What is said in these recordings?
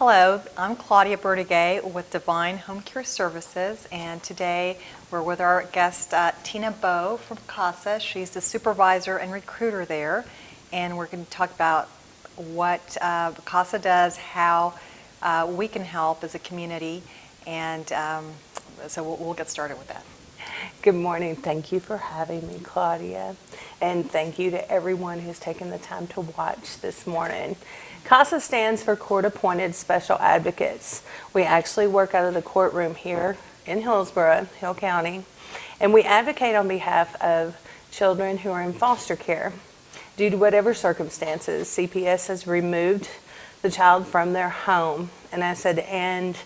Hello, I'm Claudia Bertigay with Divine Home Care Services, and today we're with our guest Tina Bowe from CASA. She's the supervisor and recruiter there, and we're going to talk about what CASA does, how we can help as a community, and so we'll get started with that. Good morning. Thank you for having me, Claudia. And thank you to everyone who's taken the time to watch this morning. CASA stands for Court Appointed Special Advocates. We actually work out of the courtroom here in Hillsborough, Hill County, and we advocate on behalf of children who are in foster care. Due to whatever circumstances, CPS has removed the child from their home. And I said, and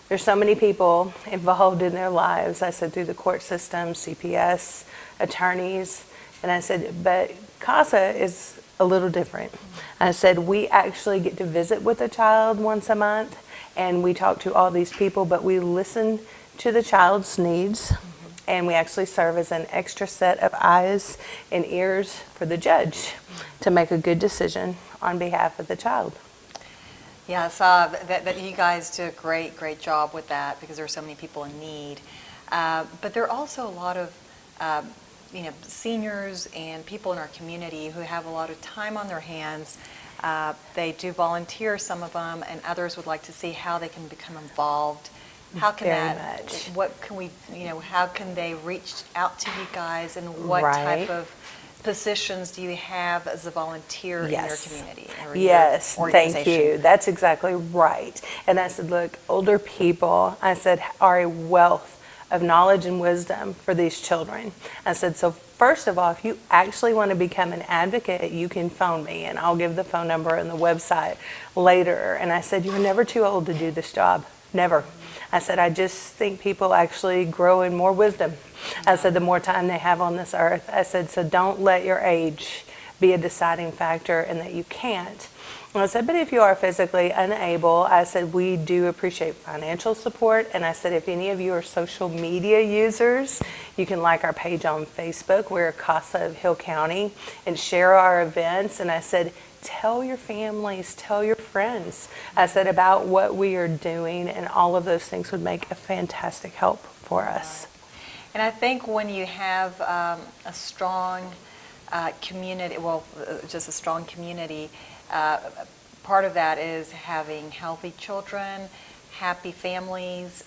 there's so many people involved in their lives. I said, through the court system, CPS, attorneys. And I said, but CASA is a little different. I said, we actually get to visit with a child once a month, and we talk to all these people, but we listen to the child's needs, and we actually serve as an extra set of eyes and ears for the judge to make a good decision on behalf of the child. Yes, that you guys do a great job with that because there are so many people in need. But there are also a lot of seniors and people in our community who have a lot of time on their hands. They do volunteer, some of them, and others would like to see how they can become involved. How can what can we, how can they reach out to you guys, and what type of positions do you have as a volunteer in your community? Yes, thank you. That's exactly right. And I said, look, older people, I said, are a wealth of knowledge and wisdom for these children. I said, so first of all, if you actually want to become an advocate, you can phone me, and I'll give the phone number and the website later. And I said, you're never too old to do this job. Never. I said, I just think people actually grow in more wisdom. I said, the more time they have on this earth. I said, so don't let your age be a deciding factor in that you can't. And I said, but if you are physically unable, I said, we do appreciate financial support. And I said, if any of you are social media users, you can like our page on Facebook. We're CASA of Hill County, and share our events. And I said, tell your families, tell your friends, I said, about what we are doing, and all of those things would make a fantastic help for us. And I think when you have a strong community, just a strong community, part of that is having healthy children, happy families,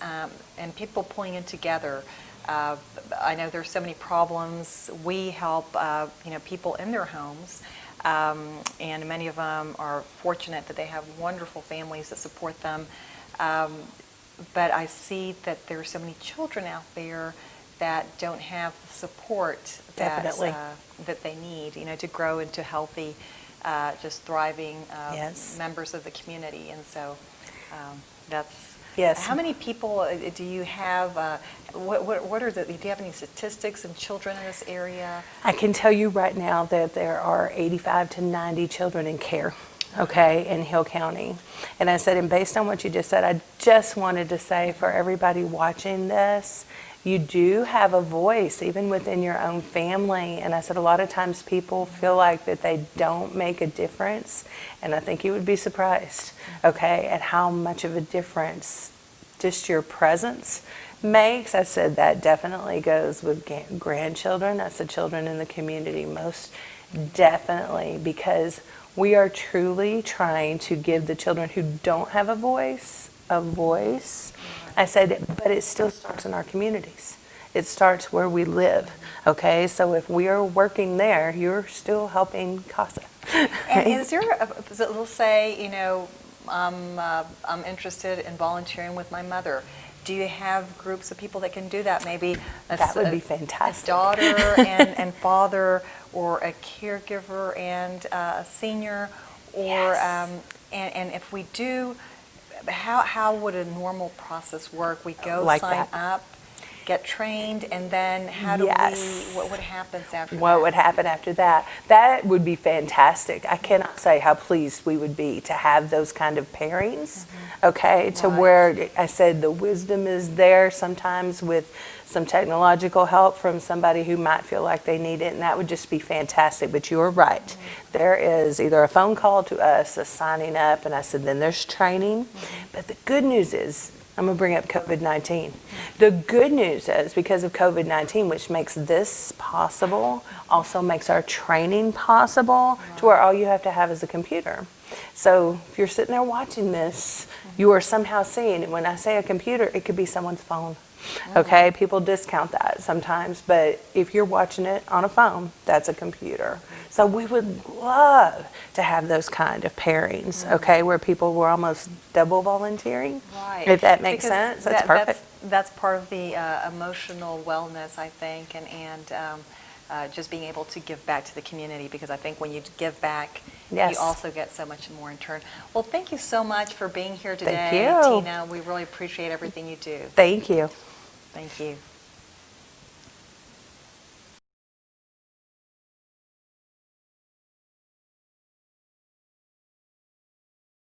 and people pulling in together. I know there's so many problems. We help people in their homes, and many of them are fortunate that they have wonderful families that support them. But I see that there are so many children out there that don't have the support that they need, to grow into healthy, just thriving members of the community. And so that's. Yes. How many people do you have? What are do you have any statistics in children in this area? I can tell you right now that there are 85 to 90 children in care, in Hill County. And I said, and based on what you just said, I just wanted to say for everybody watching this, you do have a voice even within your own family. And I said, a lot of times people feel like that they don't make a difference. And I think you would be surprised, at how much of a difference just your presence makes. I said, that definitely goes with grandchildren. I said, children in the community, most definitely, because we are truly trying to give the children who don't have a voice. I said, but it still starts in our communities. It starts where we live, so if we are working there, you're still helping CASA. And is there, let's say, I'm interested in volunteering with my mother. Do you have groups of people that can do that? Maybe that would be fantastic. A daughter and father, or a caregiver and a senior, or and if we do, how would a normal process work? We go sign up, get trained, and then how do Yes. what happens after that? What would happen after that? That would be fantastic. I cannot say how pleased we would be to have those kind of pairings, okay, to Right. where I said the wisdom is there sometimes with some technological help from somebody who might feel like they need it, and that would just be fantastic. But you're right. There is either a phone call to us, a signing up, and I said then there's training. But the good news is, I'm going to bring up COVID-19. The good news is because of COVID-19, which makes this possible, also makes our training possible to where all you have to have is a computer. So if you're sitting there watching this, you are somehow seeing, and when I say a computer, it could be someone's phone. Okay, people discount that sometimes, but if you're watching it on a phone, that's a computer. So we would love to have those kind of pairings, okay, where people were almost double volunteering. Right. If that makes Because sense, that's perfect. That's part of the emotional wellness, I think, and just being able to give back to the community, because I think when you give back, Yes. you also get so much more in turn. Well, thank you so much for being here today, Thank you. Tina. We really appreciate everything you do. Thank you. Thank you.